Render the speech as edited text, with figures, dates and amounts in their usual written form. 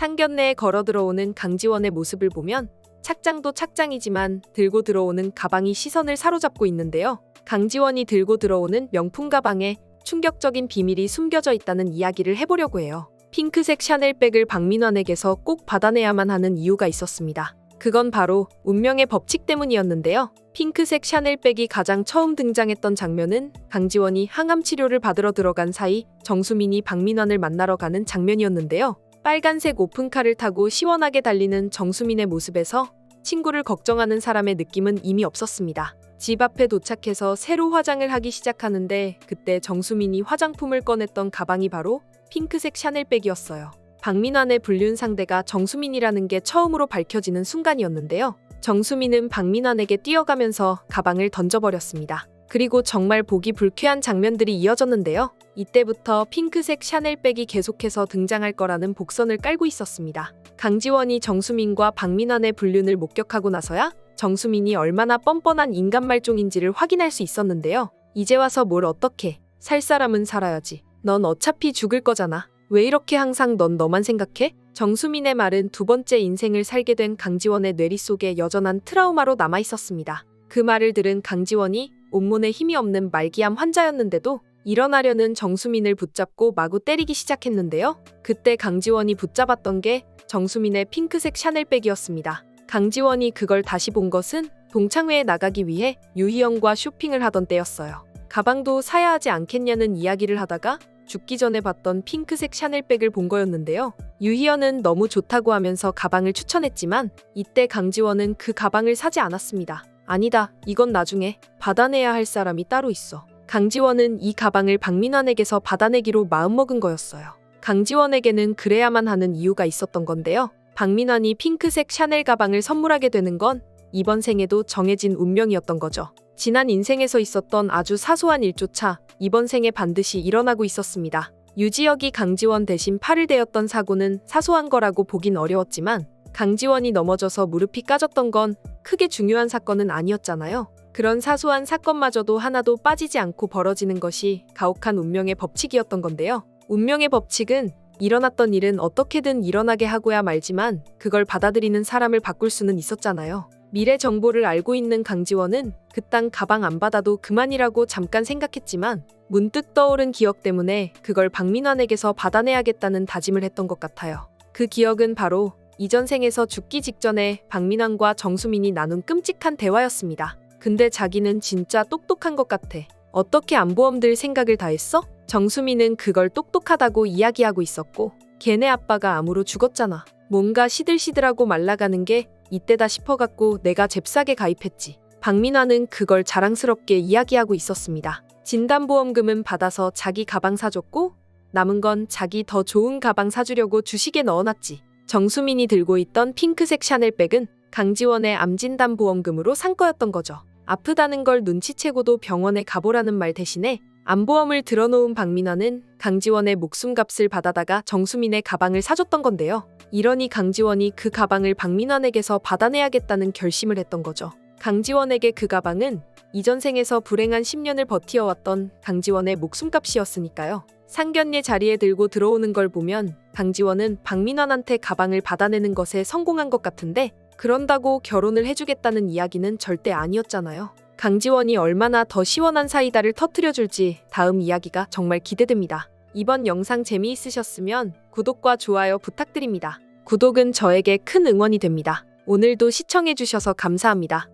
상견례에 걸어 들어오는 강지원의 모습을 보면 착장도 착장이지만 들고 들어오는 가방이 시선을 사로잡고 있는데요. 강지원이 들고 들어오는 명품 가방에 충격적인 비밀이 숨겨져 있다는 이야기를 해보려고 해요. 핑크색 샤넬백을 박민환에게서 꼭 받아내야만 하는 이유가 있었습니다. 그건 바로 운명의 법칙 때문이었는데요. 핑크색 샤넬백이 가장 처음 등장했던 장면은 강지원이 항암 치료를 받으러 들어간 사이 정수민이 박민환을 만나러 가는 장면이었는데요. 빨간색 오픈카를 타고 시원하게 달리는 정수민의 모습에서 친구를 걱정하는 사람의 느낌은 이미 없었습니다. 집 앞에 도착해서 새로 화장을 하기 시작하는데 그때 정수민이 화장품을 꺼냈던 가방이 바로 핑크색 샤넬백이었어요. 박민환의 불륜 상대가 정수민이라는 게 처음으로 밝혀지는 순간이었는데요. 정수민은 박민환에게 뛰어가면서 가방을 던져버렸습니다. 그리고 정말 보기 불쾌한 장면들이 이어졌는데요. 이때부터 핑크색 샤넬백이 계속해서 등장할 거라는 복선을 깔고 있었습니다. 강지원이 정수민과 박민환의 불륜을 목격하고 나서야 정수민이 얼마나 뻔뻔한 인간 말종인지를 확인할 수 있었는데요. 이제 와서 뭘 어떻게, 살 사람은 살아야지. 넌 어차피 죽을 거잖아. 왜 이렇게 항상 넌 너만 생각해? 정수민의 말은 두 번째 인생을 살게 된 강지원의 뇌리 속에 여전한 트라우마로 남아 있었습니다. 그 말을 들은 강지원이 온몸에 힘이 없는 말기암 환자였는데도 일어나려는 정수민을 붙잡고 마구 때리기 시작했는데요. 그때 강지원이 붙잡았던 게 정수민의 핑크색 샤넬백이었습니다. 강지원이 그걸 다시 본 것은 동창회에 나가기 위해 유희영과 쇼핑을 하던 때였어요. 가방도 사야 하지 않겠냐는 이야기를 하다가 죽기 전에 봤던 핑크색 샤넬백을 본 거였는데요. 유희연은 너무 좋다고 하면서 가방을 추천했지만 이때 강지원은 그 가방을 사지 않았습니다. 아니다, 이건 나중에 받아내야 할 사람이 따로 있어. 강지원은 이 가방을 박민환에게서 받아내기로 마음먹은 거였어요. 강지원에게는 그래야만 하는 이유가 있었던 건데요. 박민환이 핑크색 샤넬 가방을 선물하게 되는 건 이번 생에도 정해진 운명이었던 거죠. 지난 인생에서 있었던 아주 사소한 일조차 이번 생에 반드시 일어나고 있었습니다. 유지혁이 강지원 대신 팔을 대었던 사고는 사소한 거라고 보긴 어려웠지만 강지원이 넘어져서 무릎이 까졌던 건 크게 중요한 사건은 아니었잖아요. 그런 사소한 사건마저도 하나도 빠지지 않고 벌어지는 것이 가혹한 운명의 법칙이었던 건데요. 운명의 법칙은 일어났던 일은 어떻게든 일어나게 하고야 말지만 그걸 받아들이는 사람을 바꿀 수는 있었잖아요. 미래 정보를 알고 있는 강지원은 그딴 가방 안 받아도 그만이라고 잠깐 생각했지만 문득 떠오른 기억 때문에 그걸 박민환에게서 받아내야겠다는 다짐을 했던 것 같아요. 그 기억은 바로 이전 생에서 죽기 직전에 박민환과 정수민이 나눈 끔찍한 대화였습니다. 근데 자기는 진짜 똑똑한 것 같아. 어떻게 안보험들 생각을 다 했어? 정수민은 그걸 똑똑하다고 이야기하고 있었고 걔네 아빠가 암으로 죽었잖아. 뭔가 시들시들하고 말라가는 게 이때다 싶어갖고 내가 잽싸게 가입했지. 박민환은 그걸 자랑스럽게 이야기하고 있었습니다. 진단보험금은 받아서 자기 가방 사줬고 남은 건 자기 더 좋은 가방 사주려고 주식에 넣어놨지. 정수민이 들고 있던 핑크색 샤넬백은 강지원의 암진단보험금으로 산 거였던 거죠. 아프다는 걸 눈치채고도 병원에 가보라는 말 대신에 암보험을 들어놓은 박민환은 강지원의 목숨값을 받아다가 정수민의 가방을 사줬던 건데요. 이러니 강지원이 그 가방을 박민환에게서 받아내야겠다는 결심을 했던 거죠. 강지원에게 그 가방은 이전 생에서 불행한 10년을 버티어왔던 강지원의 목숨값이었으니까요. 상견례 자리에 들고 들어오는 걸 보면 강지원은 박민환한테 가방을 받아내는 것에 성공한 것 같은데 그런다고 결혼을 해주겠다는 이야기는 절대 아니었잖아요. 강지원이 얼마나 더 시원한 사이다를 터뜨려줄지 다음 이야기가 정말 기대됩니다. 이번 영상 재미있으셨으면 구독과 좋아요 부탁드립니다. 구독은 저에게 큰 응원이 됩니다. 오늘도 시청해주셔서 감사합니다.